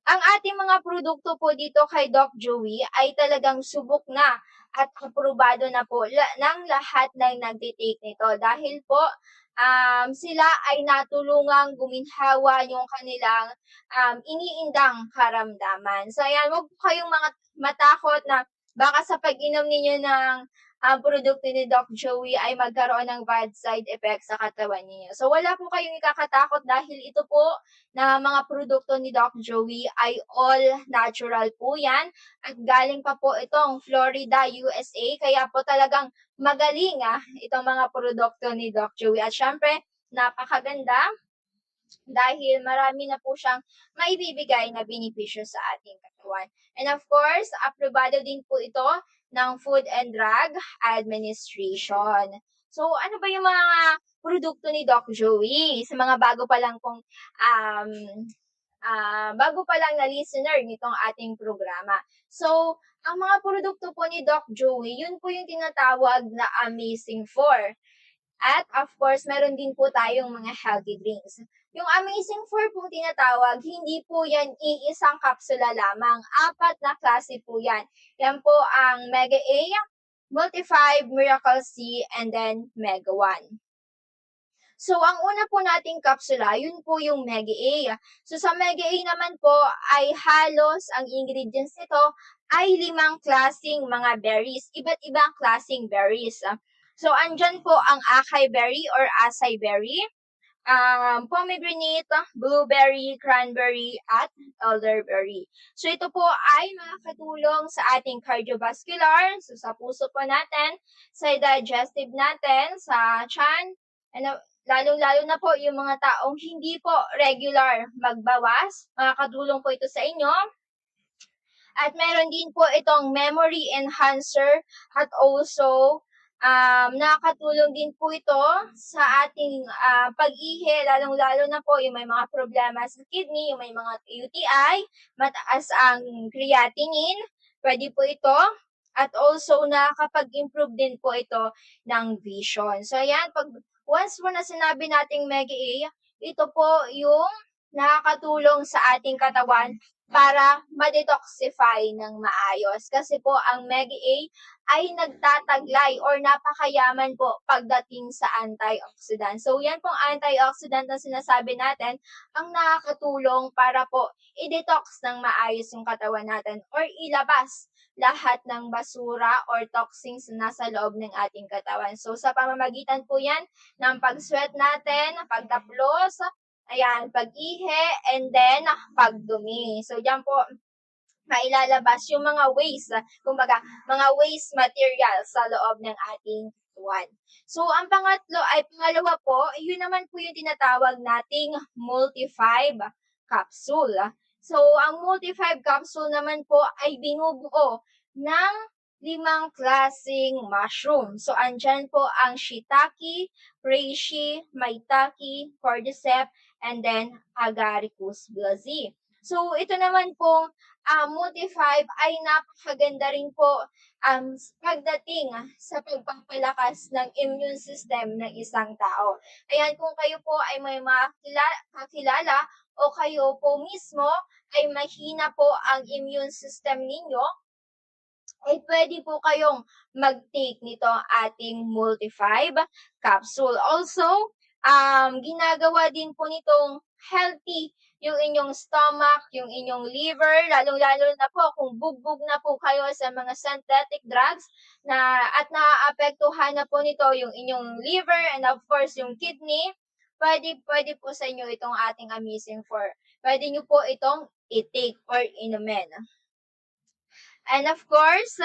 ang ating mga produkto po dito kay Doc Joey ay talagang subok na at aprobado na po ng lahat ng nagtitake nito dahil po sila ay natulungang guminhawa yung kanilang iniindang karamdaman. So ayan, huwag po kayong mga matakot na baka sa pag-inom ninyo ng produkto ni Doc Joey ay magkaroon ng bad side effects sa katawan ninyo. So wala po kayong ikakatakot dahil ito po na mga produkto ni Doc Joey ay all natural po yan at galing pa po itong Florida, USA. Kaya po talagang magaling itong mga produkto ni Doc Joey. At syempre, napakaganda dahil marami na po siyang maibibigay na benepisyo sa ating katawan. And of course, aprobado din po ito ng Food and Drug Administration. So, ano ba yung mga produkto ni Doc Joey? Sa mga bago pa lang na listener nitong ating programa. So, ang mga produkto po ni Doc Joey, yun po yung tinatawag na Amazing 4. At of course, meron din po tayong mga healthy drinks. Yung Amazing 4 pong tinatawag, hindi po yan iisang kapsula lamang. 4 na klase po yan. Yan po ang Mega A, Multi-5, Miracle C, and then Mega 1. So, ang una po nating kapsula, yun po yung Mega A. So, sa Mega A naman po ay halos ang ingredients nito ay 5 klaseng mga berries. Iba't ibang klaseng berries. So, andyan po ang acai berry or acai berry, pomegranate, blueberry, cranberry, at elderberry. So, ito po ay makakatulong sa ating cardiovascular, so sa puso po natin, sa digestive natin, sa tiyan, and lalong-lalo na po yung mga taong hindi po regular magbawas, makakatulong po ito sa inyo. At meron din po itong memory enhancer at also nakakatulong din po ito sa ating pag-ihi, lalong-lalo na po yung may mga problema sa kidney, yung may mga UTI, mataas ang creatinine, pwede po ito. At also, nakakapag-improve din po ito ng vision. So, ayan, once mo na sinabi nating Mega A, ito po yung nakakatulong sa ating katawan para ma-detoxify ng maayos. Kasi po, ang Mega A ay nagtataglay or napakayaman po pagdating sa antioxidant. So, yan pong antioxidant na sinasabi natin ang nakakatulong para po i-detox ng maayos yung katawan natin or ilabas lahat ng basura or toxins na nasa loob ng ating katawan. So, sa pamamagitan po yan ng pag-sweat natin, pagtaplos, ayan, pag-ihi, and then pagdumi. So, dyan po mailalabas yung mga waste, kumbaga, mga waste materials sa loob ng ating katawan. So, ang pangalawa po, yun naman po yung tinatawag nating Multi-5 capsule. So, ang Multi-5 capsule naman po ay binubuo ng 5 klaseng mushroom. So, andyan po ang shiitake, reishi, maitake, cordyceps, and then agaricus bilezi. So, ito naman pong Multi-5 ay napakaganda rin po pagdating sa pagpapalakas ng immune system ng isang tao. Ayan, kung kayo po ay may kakilala o kayo po mismo ay mahina po ang immune system ninyo, ay pwede po kayong mag-take nito ating Multi-5 capsule. Also, ginagawa din po nitong healthy yung inyong stomach, yung inyong liver, lalong-lalo na po kung bugbog na po kayo sa mga synthetic drugs at naaapektuhan na po nito yung inyong liver and of course yung kidney, pwede po sa inyo itong ating Amazing 4. Pwede nyo po itong i-take or inumin. And of course,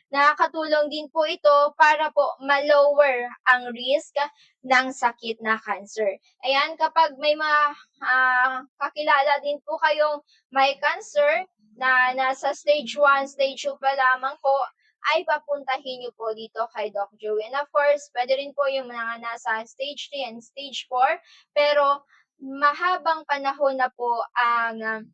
nakakatulong din po ito para po ma-lower ang risk ng sakit na cancer. Ayan, kapag may mga kakilala din po kayong may cancer na nasa stage 1, stage 2 pa lamang po, ay papuntahin niyo po dito kay Doc Joey. And of course, pwede rin po yung mga nasa stage 3 and stage 4, pero mahabang panahon na po ang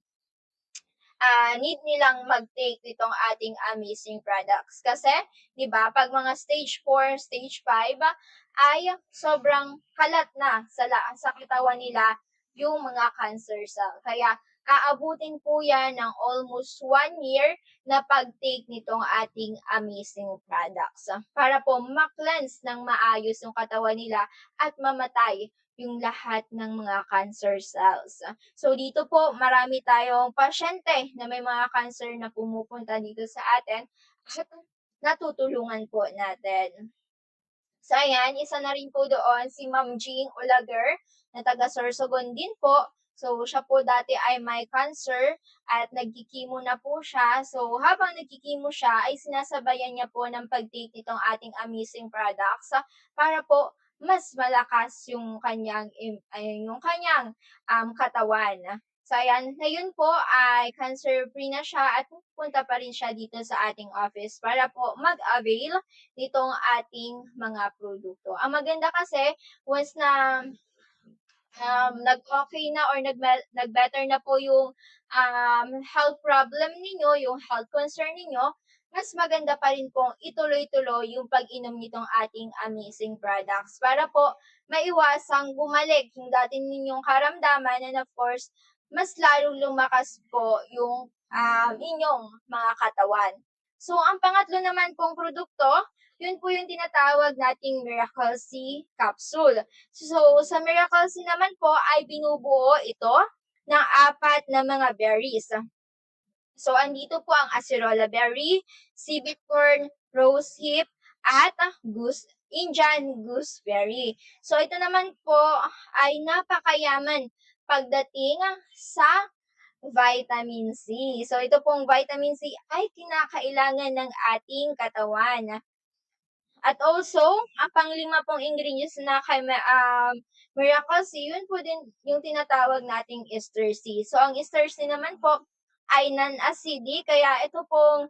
need nilang mag-take nitong ating amazing products. Kasi, di ba, pag mga stage 4, stage 5, ay sobrang kalat na sa katawan nila yung mga cancer cell. Kaya, aabutin po yan ng almost 1 year na pag-take nitong ating amazing products. Para po ma-cleanse ng maayos yung katawan nila at mamatay yung lahat ng mga cancer cells. So dito po, marami tayong pasyente na may mga cancer na pumupunta dito sa atin at natutulungan po natin. So ayan, isa na rin po doon si Ma'am Jean Olager na taga Sorsogon din po. So siya po dati ay may cancer at nagkikimo na po siya. So habang nagkikimo siya ay sinasabayan niya po ng pag-take nitong ating amazing products para po mas malakas yung kanyang katawan. So ayan, ngayon po ay cancer-free na siya at pupunta pa rin siya dito sa ating office para po mag-avail nitong ating mga produkto. Ang maganda kasi, once na nag-okay na or nag-better na po yung health problem ninyo, yung health concern ninyo, mas maganda pa rin pong ituloy-tuloy yung pag-inom nitong ating amazing products para po maiwasang bumalik yung dati ninyong karamdaman and of course, mas lalong lumakas po yung inyong mga katawan. So, ang pangatlo naman pong produkto, yun po yung tinatawag nating Miracle C capsule. So, sa Miracle C naman po ay binubuo ito ng 4 na mga berries. So, andito po ang acerola berry, civet corn, rose hip, at Indian gooseberry. So, ito naman po ay napakayaman pagdating sa vitamin C. So, ito pong vitamin C ay kinakailangan ng ating katawan. At also, ang panglima pong ingredients na kay Miracle C, yun po din yung tinatawag nating ester C. So, ang ester C naman po ay non-acidic, kaya ito pong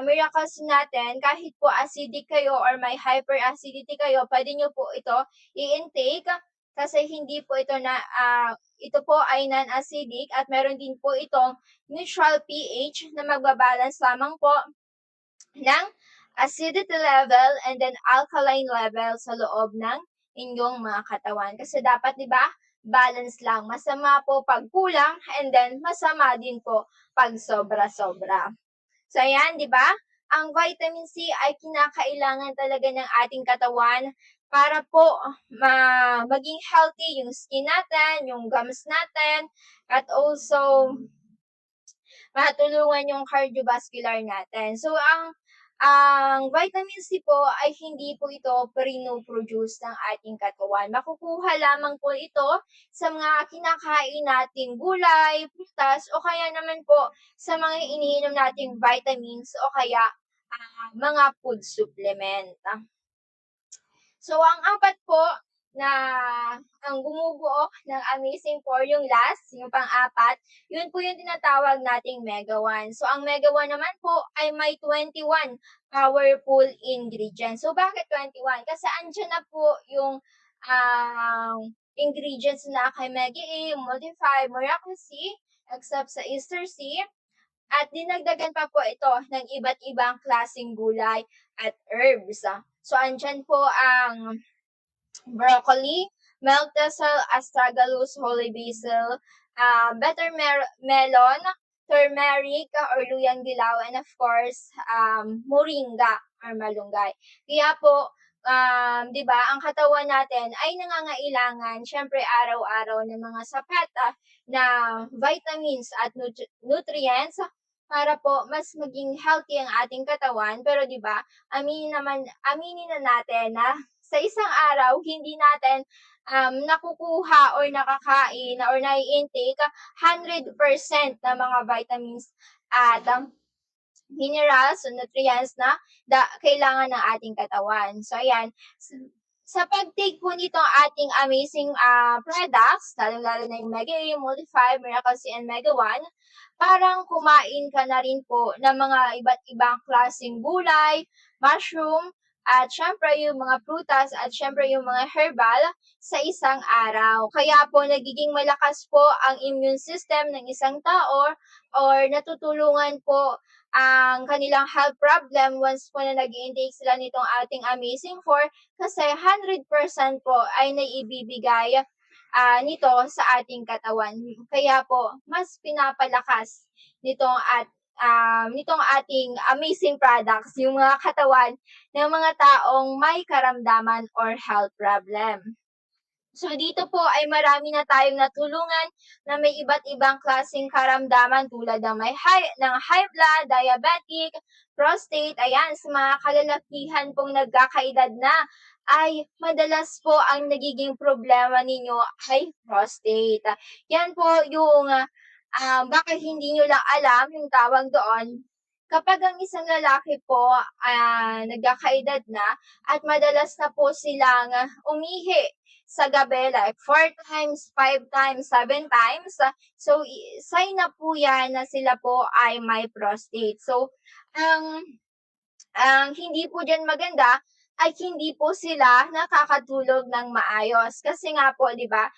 Miracle C natin, kahit po acidic kayo or may hyperacidity kayo, pwede nyo po ito i-intake kasi hindi po ito ito po ay non-acidic at meron din po itong neutral pH na magbabalance lamang po ng acidity level and then alkaline level sa loob ng inyong mga katawan. Kasi dapat, di ba, balance lang. Masama po pag kulang and then masama din po pag sobra-sobra. So, ayan, di ba? Ang vitamin C ay kinakailangan talaga ng ating katawan para po maging healthy yung skin natin, yung gums natin, at also matulungan yung cardiovascular natin. So, ang vitamin C po ay hindi po ito produce ng ating katawan. Makukuha lamang po ito sa mga kinakain nating gulay, prutas, o kaya naman po sa mga iniinom nating vitamins o kaya mga food supplement. So, ang 4 po na ang bumubuo ng Amazing 4, yung last, yung pang-4, yun po yung tinatawag nating Mega 1. So, ang Mega 1 naman po ay may 21 powerful ingredients. So, bakit 21? Kasi andyan na po yung ingredients na kay Mega A, Multify, Miracle C, except sa Ester C, at dinagdagan pa po ito ng iba't ibang klaseng gulay at herbs. So, andyan po ang broccoli, milk thistle, astragalus, holy basil, butter melon, turmeric or luyang dilaw, and of course, moringa or malunggay. Kaya po, di ba, ang katawan natin ay nangangailangan, syempre araw-araw ng mga sapat na vitamins at nutrients para po mas maging healthy ang ating katawan. Pero di ba, aminin na natin na sa isang araw, hindi natin nakukuha or nakakain or nai-intake 100% na mga vitamins at minerals o nutrients na kailangan ng ating katawan. So, ayan. Sa pag-take po nito ating amazing products, lalo-lalo na yung Mega A, Multify, Miracle C, and Mega 1, parang kumain ka na rin po ng mga iba't ibang klaseng gulay, mushroom, at syempre yung mga prutas at syempre yung mga herbal sa isang araw. Kaya po nagiging malakas po ang immune system ng isang tao or natutulungan po ang kanilang health problem once po na nag-intake sila nitong ating Amazing 4 kasi 100% po ay naibibigay nito sa ating katawan. Kaya po, mas pinapalakas nitong ating amazing products, yung mga katawan ng mga taong may karamdaman or health problem. So dito po ay marami na tayong natulungan na may iba't ibang klaseng karamdaman tulad ng high blood, diabetic, prostate, ayan, sa mga kalalakihan pong nagkakaedad na ay madalas po ang nagiging problema ninyo ay prostate. Yan po yung baka hindi nyo lang alam yung tawag doon. Kapag ang isang lalaki po nagkakaedad na at madalas na po silang umihi sa gabi, like 4 times, 5 times, 7 times. So, sign na po yan na sila po ay may prostate. So, ang hindi po dyan maganda ay hindi po sila nakakatulog ng maayos. Kasi nga po, di ba,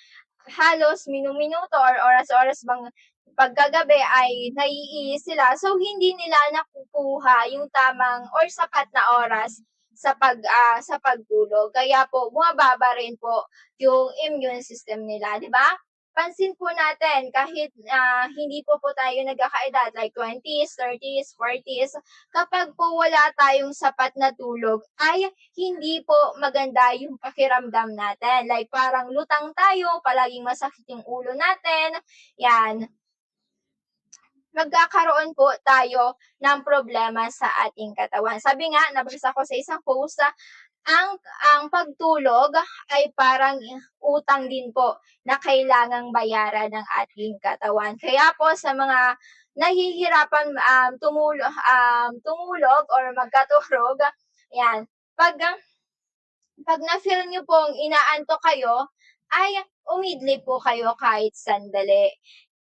halos minuto or oras-oras bang pagkagabi ay naiinis sila. So, hindi nila nakukuha yung tamang or sapat na oras sa pagtulog. Kaya po bumababa rin po yung immune system nila, di ba? Pansin po natin kahit hindi po tayo nagkakaedad like 20s, 30s, 40s, kapag po wala tayong sapat na tulog ay hindi po maganda yung pakiramdam natin. Like parang lutang tayo, palaging masakit yung ulo natin. Yan. Magkakaroon po tayo ng problema sa ating katawan. Sabi nga, nabasa ko sa isang post, ang pagtulog ay parang utang din po na kailangang bayaran ng ating katawan. Kaya po sa mga nahihirapan tumulog or magkaturog, yan, pag na-feel nyo pong inaantok kayo, ay umidlip po kayo kahit sandali.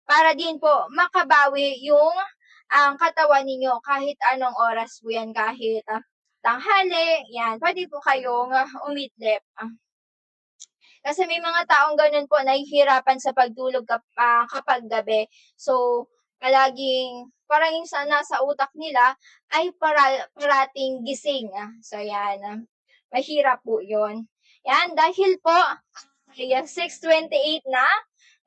Para din po makabawi yung katawan ninyo kahit anong oras po yan, kahit tanghali, yan, pwede po kayong umidlip. Kasi may mga taong ganun po, nahihirapan sa pagtulog kapag gabi. So, palaging, parang yung nasa utak nila ay parating gising. So, yan, mahirap po yun. Yan, dahil po, 6:28 na,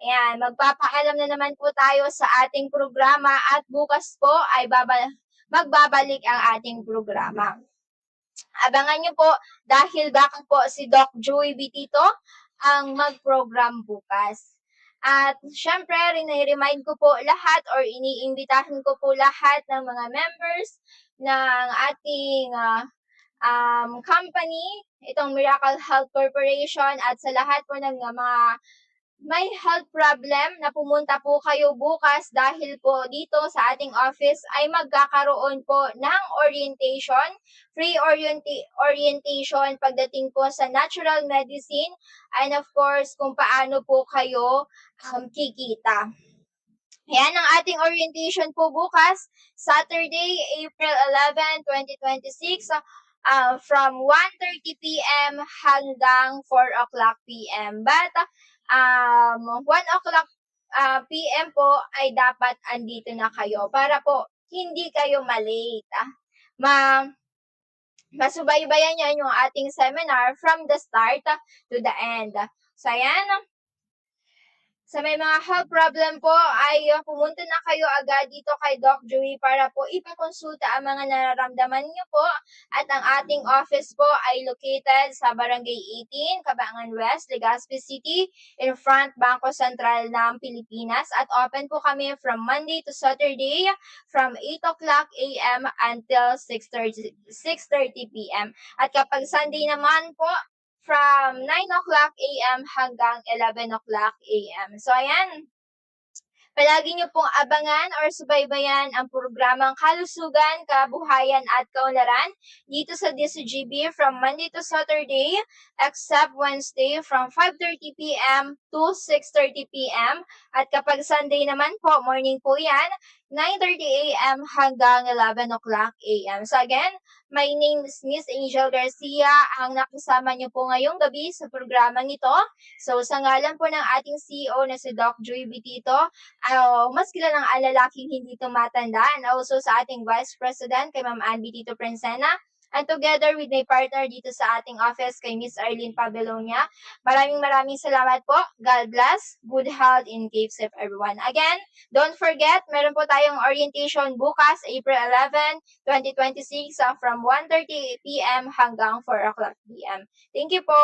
ayan, magpapaalam na naman po tayo sa ating programa at bukas po ay magbabalik ang ating programa. Abangan nyo po dahil baka po si Doc Joey Bitito ang mag-program bukas. At syempre, remind ko po lahat or iniimbitahan ko po lahat ng mga members ng ating company, itong Miracle Health Corporation, at sa lahat po ng mga may health problem na pumunta po kayo bukas dahil po dito sa ating office ay magkakaroon po ng orientation, free orientation pagdating po sa natural medicine and of course kung paano po kayo kikita. Yan ang ating orientation po bukas, Saturday, April 11, 2026, from 1:30 p.m. hanggang 4 o'clock p.m. But 1 o'clock p.m. po ay dapat andito na kayo para po hindi kayo malate. Masubaybayan niyo yung ating seminar from the start to the end. So, ayan. Sa may mga health problem po ay pumunta na kayo agad dito kay Doc Joey para po ipakonsulta ang mga nararamdaman niyo po. At ang ating office po ay located sa Barangay 18, Cabangan West, Legazpi City, in front Bangko Sentral ng Pilipinas. At open po kami from Monday to Saturday from 8 o'clock a.m. until 6:30 p.m. At kapag Sunday naman po, from 9 o'clock a.m. hanggang 11 o'clock a.m. So, ayan. Palagi nyo pong abangan or subaybayan ang programang Kalusugan, Kabuhayan at Kaunlaran dito sa DCGB from Monday to Saturday except Wednesday from 5:30 p.m. to 6:30 p.m. At kapag Sunday naman po, morning po yan, 9:30 a.m. hanggang 11 o'clock a.m. So again, my name is Miss Angel Garcia, ang nakasama niyo po ngayong gabi sa programang ito. So sa ngalan po ng ating CEO na si Doc Joy Bitito, mas kilalang lalaking hindi tumatanda, and also sa ating Vice President kay Ma'am Ann Bitito Princena, and together with my partner dito sa ating office kay Miss Arlene Pabelonia. Maraming salamat po. God bless, good health, and keep safe everyone. Again, don't forget, meron po tayong orientation bukas, April 11, 2026 from 1:30 p.m. hanggang 4 o'clock p.m. Thank you po.